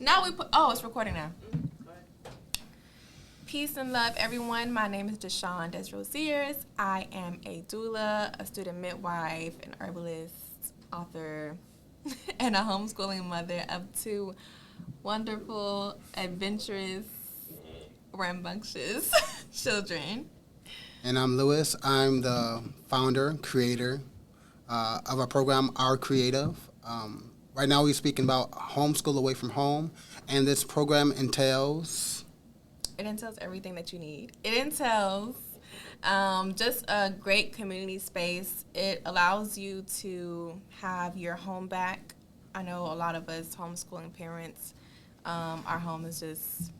It's recording now. Peace and love, everyone. My name is Deshawn Desrosiers. I am a doula, a student midwife, an herbalist, author, and a homeschooling mother of two wonderful, adventurous, rambunctious children. And I'm Lewis. I'm the founder, creator of a program, Our Creative. Right now we're speaking about homeschool away from home, and this program entails... It entails everything that you need. It entails just a great community space. It allows you to have your home back. I know a lot of us homeschooling parents, our home is just...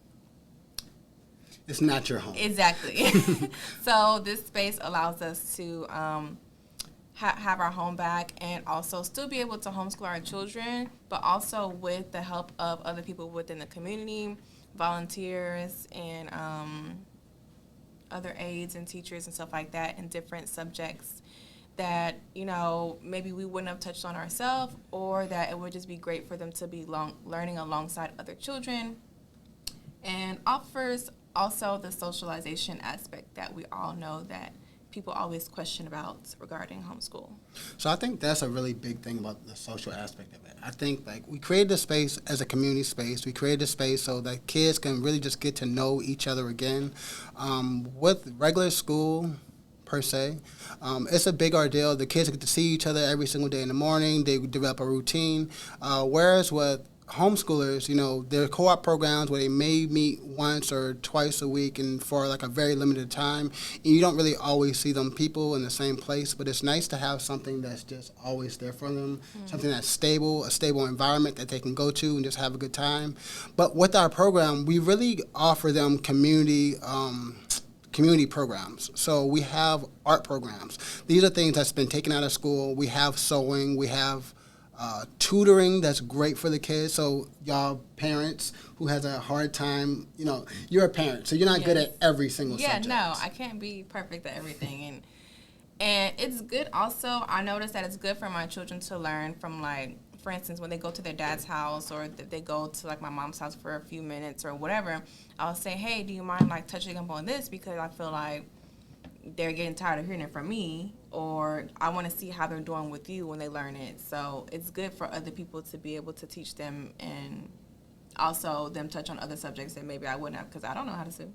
It's not your home. Exactly. So this space allows us to have our home back and also still be able to homeschool our children, but also with the help of other people within the community, volunteers, and other aides and teachers and stuff like that in different subjects that, maybe we wouldn't have touched on ourselves, or that it would just be great for them to be learning alongside other children, and offers also the socialization aspect that we all know that people always question about regarding homeschool. So I think that's a really big thing about the social aspect of it. I think we created a space as a community space. We created a space so that kids can really just get to know each other again. With regular school, per se, it's a big ordeal. The kids get to see each other every single day in the morning. They develop a routine. Whereas with homeschoolers, there are co-op programs where they may meet once or twice a week and for a very limited time. And you don't really always see them people in the same place, but it's nice to have something that's just always there for them, something that's stable, a stable environment that they can go to and just have a good time. But with our program, we really offer them community programs. So we have art programs. These are things that's been taken out of school. We have sewing. We have tutoring that's great for the kids. So y'all parents who has a hard time, you're a parent, so you're not good at every single subject. Yeah, no, I can't be perfect at everything. And it's good also, I noticed that it's good for my children to learn from, for instance, when they go to their dad's house or they go to, my mom's house for a few minutes or whatever, I'll say, hey, do you mind, touching up on this? Because I feel like they're getting tired of hearing it from me, or I want to see how they're doing with you when they learn it. So it's good for other people to be able to teach them, and also them touch on other subjects that maybe I wouldn't have, because I don't know how to sew.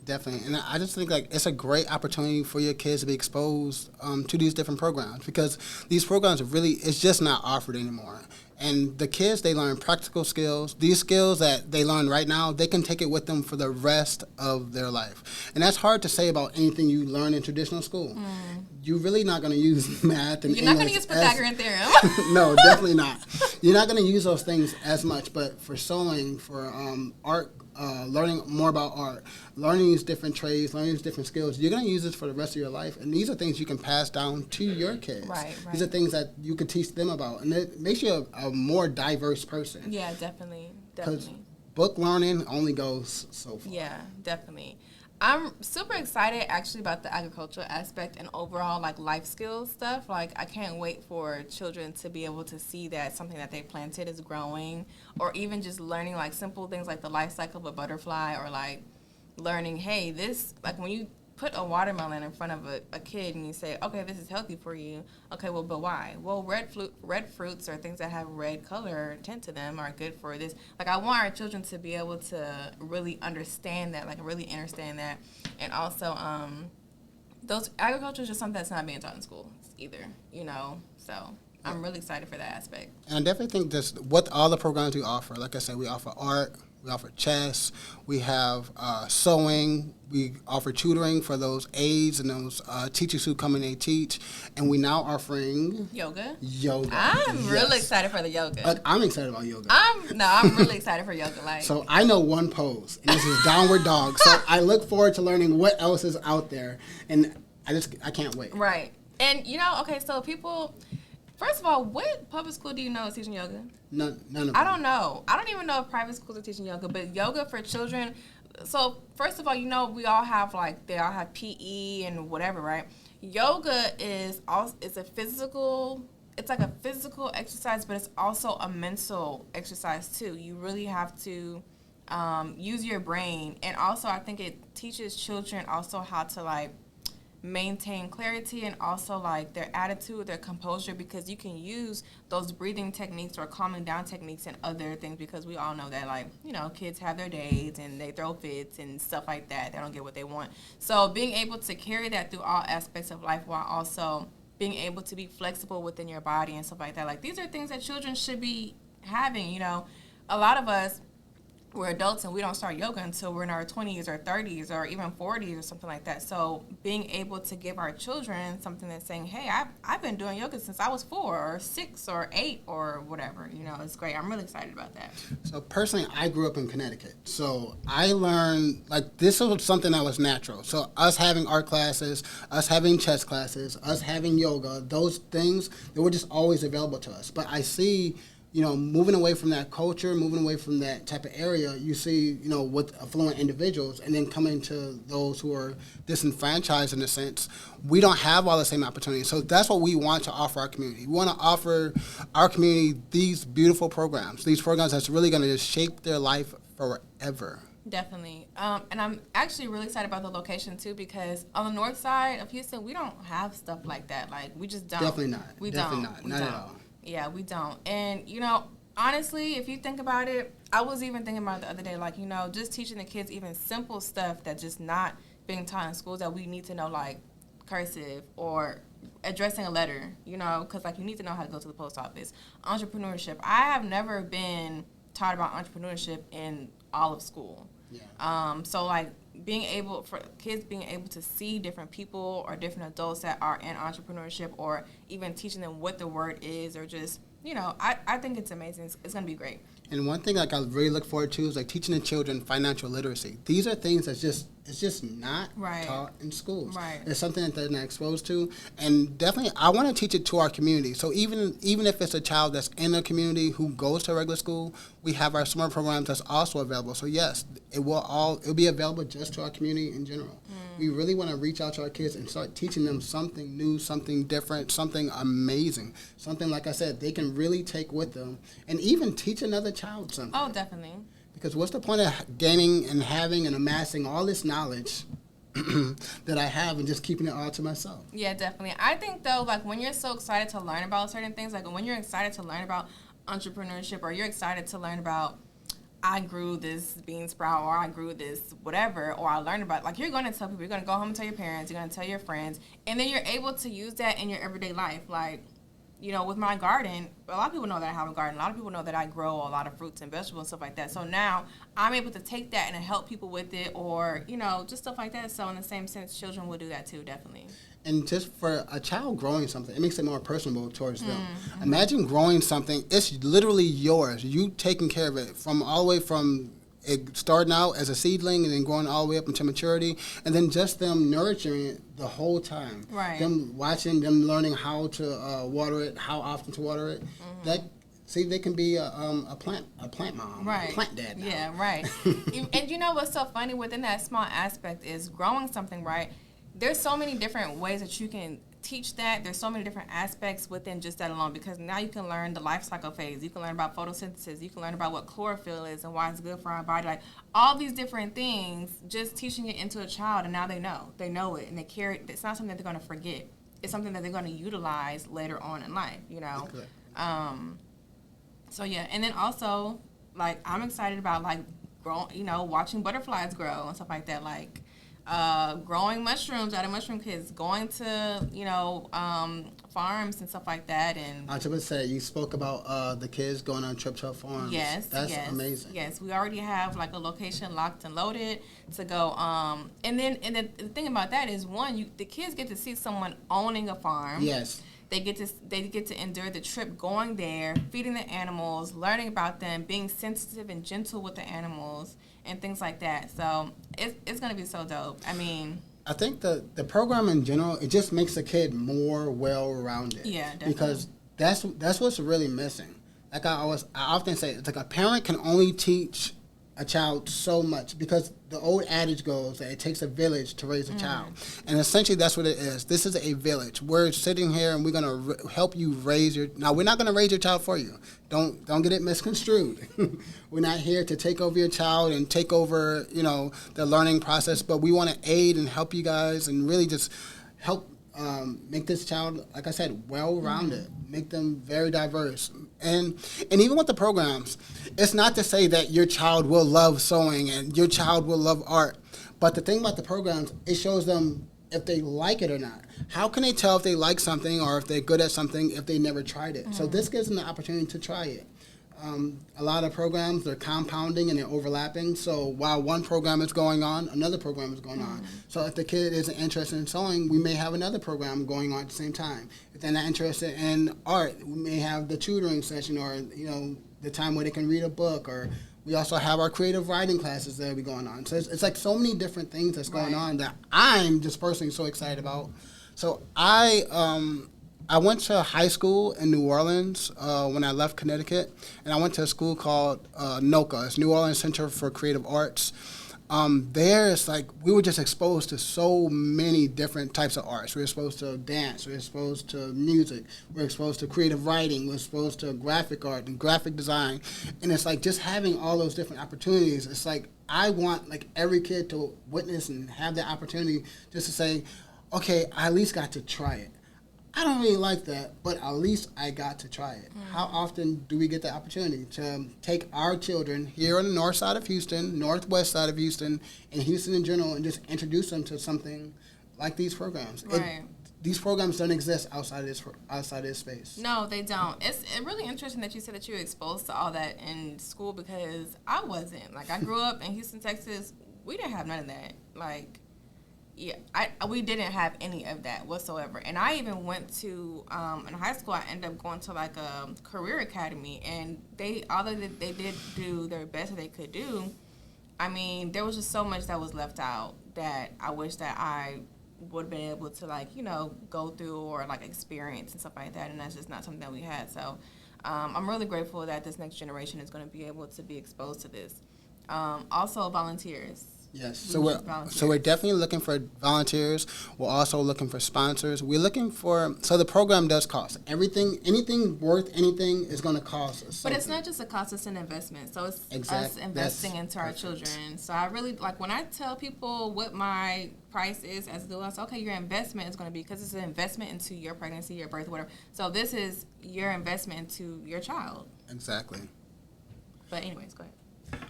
Definitely. And I just think it's a great opportunity for your kids to be exposed to these different programs, because these programs it's just not offered anymore. And the kids, they learn practical skills. These skills that they learn right now, they can take it with them for the rest of their life. And that's hard to say about anything you learn in traditional school. You're really not going to use math and You're not going to use Pythagorean theorem. No, definitely not. You're not going to use those things as much. But for sewing, for art, learning more about art, learning these different trades, learning these different skills, you're going to use this for the rest of your life. And these are things you can pass down to your kids. Right. These are things that you can teach them about. And it makes you a more diverse person. Yeah, definitely. Because book learning only goes so far. Yeah, definitely. I'm super excited actually about the agricultural aspect and overall life skills stuff. I can't wait for children to be able to see that something that they planted is growing, or even just learning simple things like the life cycle of a butterfly, or learning, hey, this, when you put a watermelon in front of a kid and you say, okay, this is healthy for you. Okay, well, but why? Well, red fruits or things that have red color tint to them are good for this. I want our children to be able to really understand that, And also, those agriculture is just something that's not being taught in school either, So I'm really excited for that aspect. And I definitely think just with all the programs we offer, like I said, we offer art, we offer chess, we have sewing, we offer tutoring for those aides and those teachers who come in and teach, and we now offering yoga. I'm really excited for the yoga. I'm excited about yoga. I'm really excited for yoga. So I know one pose, and this is downward dog. So I look forward to learning what else is out there, and I can't wait. Right, and okay, so people. First of all, what public school do you know is teaching yoga? None of them. I don't know. I don't even know if private schools are teaching yoga, but yoga for children. So first of all, we all have they all have PE and whatever, right? Yoga is a physical it's like a physical exercise, but it's also a mental exercise too. You really have to use your brain, and also I think it teaches children also how to like maintain clarity and also like their attitude, their composure, because you can use those breathing techniques or calming down techniques and other things, because we all know that, like, you know, kids have their days and they throw fits and stuff like that. They don't get what they want. So being able to carry that through all aspects of life while also being able to be flexible within your body and stuff like that, like, these are things that children should be having. You know, a lot of us, we're adults and we don't start yoga until we're in our 20s or 30s or even 40s or something like that. So being able to give our children something that's saying, hey, I've been doing yoga since I was 4 or 6 or 8 or whatever, you know, it's great. I'm really excited about that. So personally, I grew up in Connecticut. So I learned, like, this was something that was natural. So us having art classes, us having chess classes, us having yoga, those things, they were just always available to us. But I see, you know, moving away from that culture, moving away from that type of area, you see, you know, with affluent individuals, and then coming to those who are disenfranchised in a sense, we don't have all the same opportunities. So that's what we want to offer our community. We want to offer our community these beautiful programs, these programs that's really going to just shape their life forever. Definitely. And I'm actually really excited about the location too, because on the north side of Houston, we don't have stuff like that. Like, we just don't. Definitely not. We Definitely don't. not. We Not don't. at all. Yeah, we don't. And, you know, honestly, if you think about it, I was even thinking about it the other day, like, you know, just teaching the kids even simple stuff that's just not being taught in schools that we need to know, like cursive or addressing a letter, you know, because, like, you need to know how to go to the post office. Entrepreneurship. I have never been taught about entrepreneurship in all of school. Yeah. So, like, being able, for kids being able to see different people or different adults that are in entrepreneurship, or even teaching them what the word is, or just, you know, I think it's amazing. It's going to be great. And one thing, like, I really look forward to is, like, teaching the children financial literacy. These are things that's just not Right. taught in schools. Right. It's something that they're not exposed to, and definitely I want to teach it to our community. So even if it's a child that's in a community who goes to a regular school, we have our summer programs that's also available. So yes, it'll be available just to our community in general. We really want to reach out to our kids and start teaching them something new, something different, something amazing, something, like I said, they can really take with them, and even teach another child something. Oh, definitely. Because what's the point of gaining and having and amassing all this knowledge that I have and just keeping it all to myself? Yeah, definitely. I think, though, like, when you're so excited to learn about certain things, like when you're excited to learn about entrepreneurship, or you're excited to learn about, I grew this bean sprout, or I grew this whatever, or I learned about, like, you're going to tell people, you're going to go home and tell your parents, you're going to tell your friends, and then you're able to use that in your everyday life. Like, you know, with my garden, a lot of people know that I have a garden. A lot of people know that I grow a lot of fruits and vegetables and stuff like that. So now I'm able to take that and help people with it, or, you know, just stuff like that. So in the same sense, children will do that too, definitely. And just for a child growing something, it makes it more personable towards them. Mm-hmm. Imagine growing something, it's literally yours. You taking care of it from all the way from it starting out as a seedling and then growing all the way up into maturity, and then just them nurturing it the whole time. Right. Them watching, them learning how to water it, how often to water it. Mm-hmm. They can be a plant mom, right. A plant dad now. Yeah, right. And you know what's so funny within that small aspect is growing something, right? There's so many different ways that you can teach that. There's so many different aspects within just that alone, because now you can learn the life cycle phase. You can learn about photosynthesis. You can learn about what chlorophyll is and why it's good for our body. Like, all these different things, just teaching it into a child, and now they know. They know it, and they carry it. It's not something that they're going to forget. It's something that they're going to utilize later on in life, you know. Okay. So, yeah. And then also, like, I'm excited about, like, watching butterflies grow and stuff like that. Like, growing mushrooms out of mushroom kits, going to, farms and stuff like that. And I was going to say, you spoke about the kids going on a trip to farms. Yes. That's amazing. Yes, we already have, like, a location locked and loaded to go. And then the thing about that is, one, the kids get to see someone owning a farm. Yes. They get to endure the trip going there, feeding the animals, learning about them, being sensitive and gentle with the animals, and things like that. So it's going to be so dope. I mean, I think the program in general, it just makes a kid more well-rounded. Yeah, definitely. Because that's what's really missing. Like I often say, it's like a parent can only teach a child so much, because the old adage goes that it takes a village to raise a child. And essentially that's what it is. This is a village. We're sitting here and we're going to help you raise your, now we're not going to raise your child for you. Don't get it misconstrued. We're not here to take over your child and take over, the learning process, but we want to aid and help you guys and really just help make this child, like I said, well-rounded, make them very diverse. And even with the programs, it's not to say that your child will love sewing and your child will love art. But the thing about the programs, it shows them if they like it or not. How can they tell if they like something or if they're good at something if they never tried it? So this gives them the opportunity to try it. A lot of programs, they're compounding and they're overlapping. So while one program is going on, another program is going on. So if the kid isn't interested in sewing, we may have another program going on at the same time. If they're not interested in art, we may have the tutoring session or, the time where they can read a book. Or we also have our creative writing classes that will be going on. So it's like so many different things that's going on that I'm just personally so excited about. So I went to high school in New Orleans when I left Connecticut, and I went to a school called NOCA. It's New Orleans Center for Creative Arts. There, it's like we were just exposed to so many different types of arts. We were exposed to dance. We were exposed to music. We were exposed to creative writing. We were exposed to graphic art and graphic design. And it's like just having all those different opportunities. It's like I want like every kid to witness and have that opportunity just to say, okay, I at least got to try it. I don't really like that, but at least I got to try it. How often do we get the opportunity to take our children here on the north side of Houston, northwest side of Houston, and Houston in general, and just introduce them to something like these programs? Right. These programs don't exist outside of this space. No, they don't. It's really interesting that you said that you were exposed to all that in school, because I wasn't. Like, I grew up in Houston, Texas. We didn't have none of that. Like, yeah, we didn't have any of that whatsoever. And I even went to, in high school, I ended up going to like a career academy, and although they did do their best that they could do, I mean, there was just so much that was left out that I wish that I would have been able to go through or like experience and stuff like that. And that's just not something that we had. So I'm really grateful that this next generation is going to be able to be exposed to this. Also volunteers. Yes, so we're definitely looking for volunteers. We're also looking for sponsors. We're looking for, so the program does cost. Anything worth anything is going to cost us something. But it's not just a cost, it's an investment. So it's us investing into our children. So I really, like when I tell people what my price is as a doula, I say, okay, your investment is going to be, because it's an investment into your pregnancy, your birth, whatever. So this is your investment into your child. Exactly. But anyways, go ahead.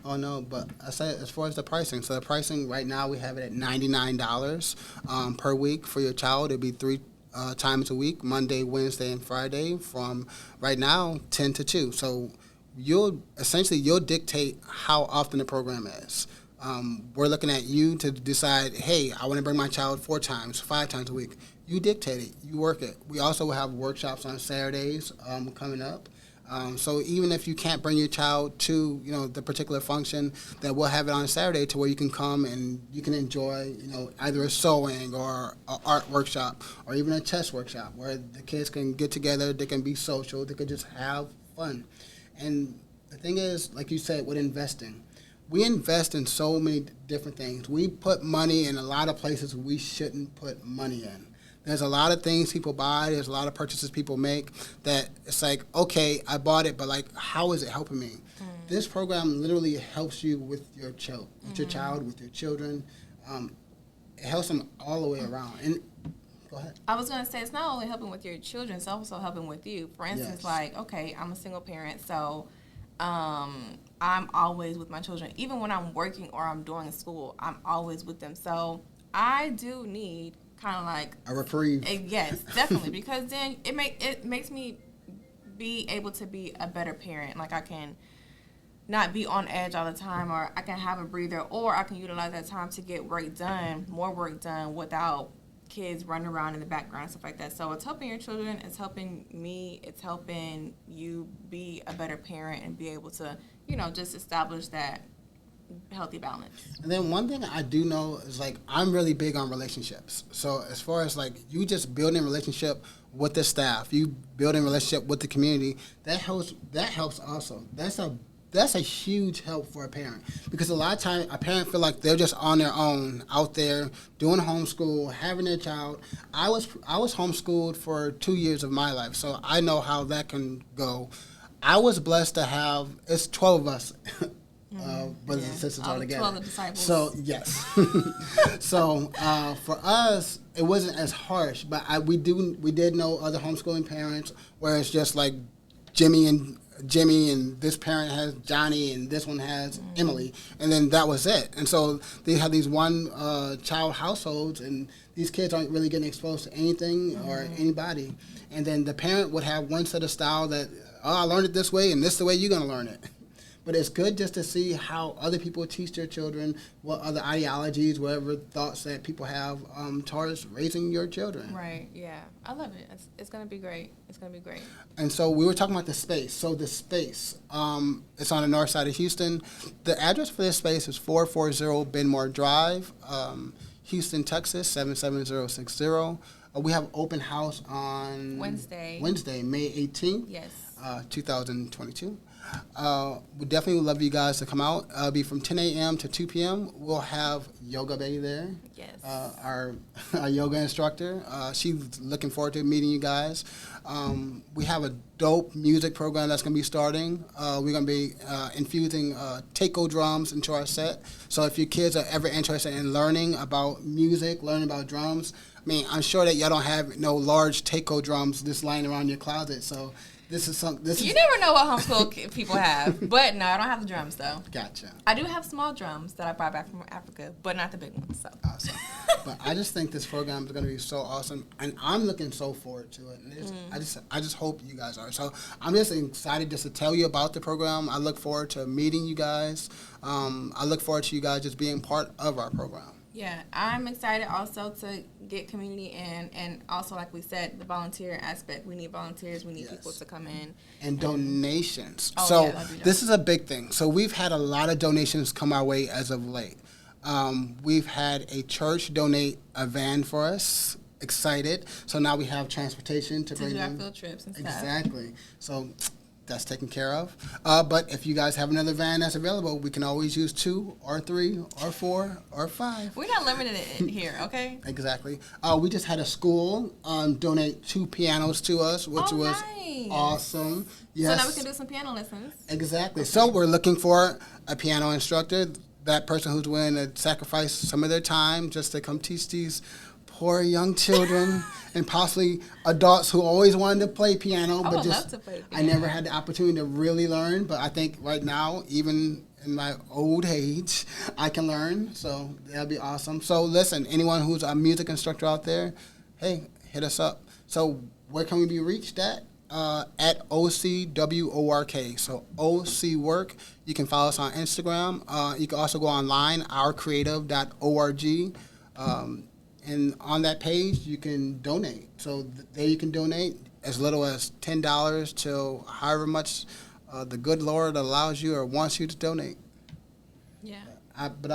Oh, no, but I said as far as the pricing. So the pricing right now, we have it at $99 per week for your child. It'll be 3 times a week, Monday, Wednesday, and Friday, from right now 10 to 2. So you'll dictate how often the program is. We're looking at you to decide, hey, I want to bring my child 4 times, 5 times a week. You dictate it. You work it. We also will have workshops on Saturdays coming up. So even if you can't bring your child to, the particular function, that we'll have it on a Saturday to where you can come and you can enjoy, either a sewing or an art workshop or even a chess workshop where the kids can get together, they can be social, they can just have fun. And the thing is, like you said, with investing, we invest in so many different things. We put money in a lot of places we shouldn't put money in. There's a lot of things people buy. There's a lot of purchases people make that it's like, okay, I bought it, but like, how is it helping me? This program literally helps you with your child, with your children. It helps them all the way around. And go ahead. I was going to say, it's not only helping with your children, it's also helping with you. For instance, like, okay, I'm a single parent, so I'm always with my children. Even when I'm working or I'm doing school, I'm always with them. So I do need kind of like a reprieve. Yes, definitely, because then it makes me be able to be a better parent. Like I can not be on edge all the time, or I can have a breather, or I can utilize that time to get more work done without kids running around in the background and stuff like that. So it's helping your children, it's helping me, it's helping you be a better parent and be able to, just establish that healthy balance. And then one thing I do know is like I'm really big on relationships. So as far as like you just building a relationship with the staff, you building a relationship with the community, that helps also. That's a that's a huge help for a parent, because a lot of times a parent feel like they're just on their own out there doing homeschool, having their child. I was homeschooled for 2 years of my life, so I know how that can go. I was blessed to have, it's 12 of us, brothers and sisters all together. 12 disciples. So yes, so for us it wasn't as harsh, but we did know other homeschooling parents where it's just like Jimmy and this parent has Johnny and this one has Emily, and then that was it. And so they have these one child households, and these kids aren't really getting exposed to anything or anybody. And then the parent would have one set of style that, oh, I learned it this way, and this is the way you're going to learn it. But it's good just to see how other people teach their children, what other ideologies, whatever thoughts that people have towards raising your children. Right, yeah. I love it. It's going to be great. It's going to be great. And so we were talking about the space. So the space, it's on the north side of Houston. The address for this space is 440 Benmore Drive, Houston, Texas, 77060. We have open house on Wednesday, May 18th, yes, 2022. We definitely would love you guys to come out. It'll be from 10 a.m. to 2 p.m. We'll have Yoga Bay there. Yes. Our yoga instructor. She's looking forward to meeting you guys. We have a dope music program that's going to be starting. We're going to be infusing taiko drums into our set. So if your kids are ever interested in learning about music, learning about drums, I mean, I'm sure that y'all don't have no large taiko drums just lying around your closet. So this is something. You never know what homeschool people have. But no, I don't have the drums though. Gotcha. I do have small drums that I brought back from Africa, but not the big ones. So. Awesome. But I just think this program is going to be so awesome, and I'm looking so forward to it. And I just hope you guys are. So I'm just excited just to tell you about the program. I look forward to meeting you guys. I look forward to you guys just being part of our program. Yeah, I'm excited also to get community in, and also, like we said, the volunteer aspect. We need volunteers. We need people to come in. And donations. Oh, so yeah, this is a big thing. So we've had a lot of donations come our way as of late. We've had a church donate a van for us. Excited. So now we have transportation to bring do our in. field trips and stuff. Exactly. So that's taken care of. But if you guys have another van that's available, we can always use 2 or 3 or 4 or 5. We're not limited in here, okay? Exactly. We just had a school donate 2 pianos to us, which was nice. awesome. Yes. So now we can do some piano lessons. Exactly. Okay. So we're looking for a piano instructor, that person who's willing to sacrifice some of their time just to come teach these poor young children and possibly adults who always wanted to play piano, but just love to play piano. I never had the opportunity to really learn. But I think right now, even in my old age, I can learn. So that'll be awesome. So listen, anyone who's a music instructor out there, hey, hit us up. So where can we be reached at? At OCWORK. So OC Work. You can follow us on Instagram. You can also go online, ourcreative.org. And on that page, you can donate. So there you can donate as little as $10 to however much the good Lord allows you or wants you to donate. Yeah. But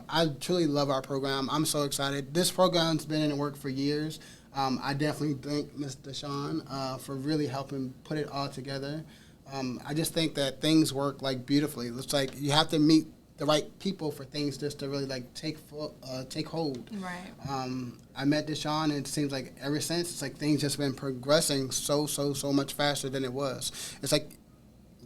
I truly love our program. I'm so excited. This program's been in the work for years. I definitely thank Ms. Deshawn for really helping put it all together. I just think that things work like beautifully. It's like you have to meet the right people for things just to really like take hold. Right. I met Deshawn, and it seems like ever since it's like things just been progressing so much faster than it was. It's like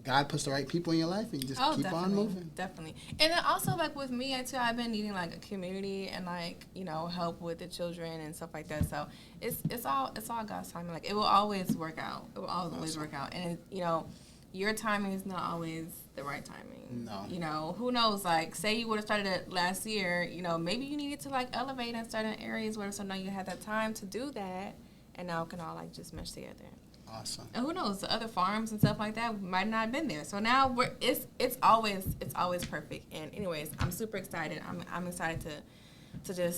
God puts the right people in your life, and you just keep on moving. Definitely. And then also, like, with me, too, I've been needing, like, a community and, like, you know, help with the children and stuff like that. So it's all God's timing. Like, it will always work out. It will always work out. And, you know, your timing is not always the right timing. No. You know, who knows? Like, say you would have started it last year, you know, maybe you needed to, like, elevate in certain areas where so now you had that time to do that, and now it can all, like, just mesh together. Awesome. And who knows? The other farms and stuff like that might not have been there. So now it's always perfect. And anyways, I'm super excited. I'm excited to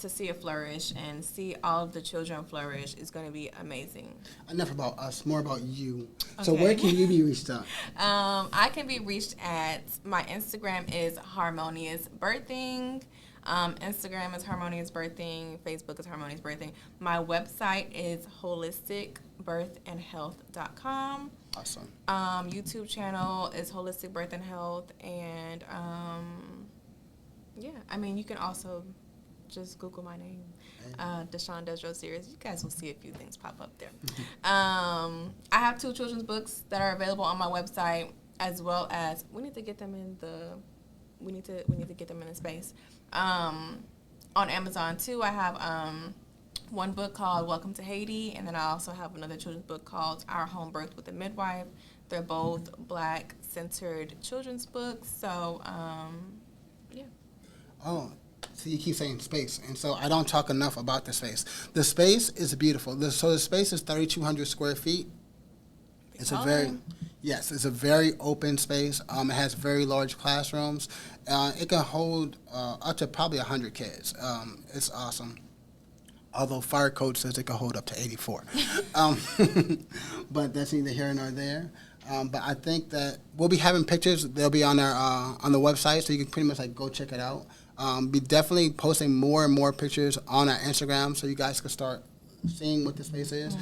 see it flourish and see all of the children flourish. Is going to be amazing. Enough about us. More about you. Okay. So where can you be reached at? I can be reached at my Instagram is Harmonious Birthing. Instagram is Harmonious Birthing. Facebook is Harmonious Birthing. My website is holisticbirthandhealth.com. Awesome. YouTube channel is Holistic Birth and Health, and yeah, I mean, you can also just Google my name, Deshawn Desro Series. You guys will see a few things pop up there. I have 2 children's books that are available on my website, as well as we need to get them in the space. On Amazon too, I have one book called Welcome to Haiti, and then I also have another children's book called Our Home Birth with a Midwife. They're both Black-centered children's books, so yeah. Oh, so you keep saying space, and so I don't talk enough about the space. The space is beautiful. So the space is 3,200 square feet. It's it's a very open space. It has very large classrooms. It can hold up to probably 100 kids. It's awesome. Although fire code says it can hold up to 84. But that's neither here nor there. But I think that we'll be having pictures. They'll be on our on the website, so you can pretty much like go check it out. Be definitely posting more and more pictures on our Instagram, so you guys can start seeing what the space is.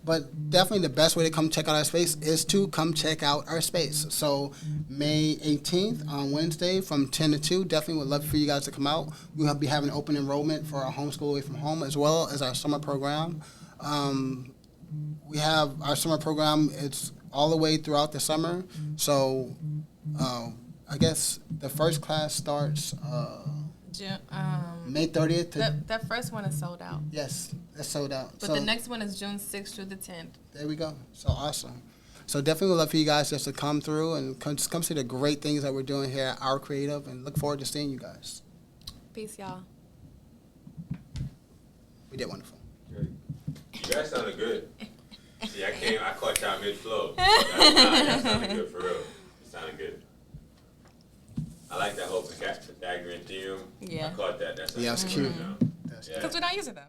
But definitely the best way to come check out our space is to come check out our space. So May 18th on Wednesday from 10 to 2, definitely would love for you guys to come out. We'll be having open enrollment for our homeschool away from home as well as our summer program. We have our summer program, it's all the way throughout the summer. So I guess the first class starts May 30th. The first one is sold out. Yes, that's sold out. But the next one is June 6th through the 10th. There we go. So awesome. So definitely would love for you guys just to come through and come see the great things that we're doing here at Our Creative, and look forward to seeing you guys. Peace, y'all. We did wonderful. Great. You guys sounded good. See, I caught y'all mid-flow. That sounded good for real. It sounded good. I like that whole Pythagorean theorem. Yeah. I caught that. Yeah, it's cute. Because we don't use it, though.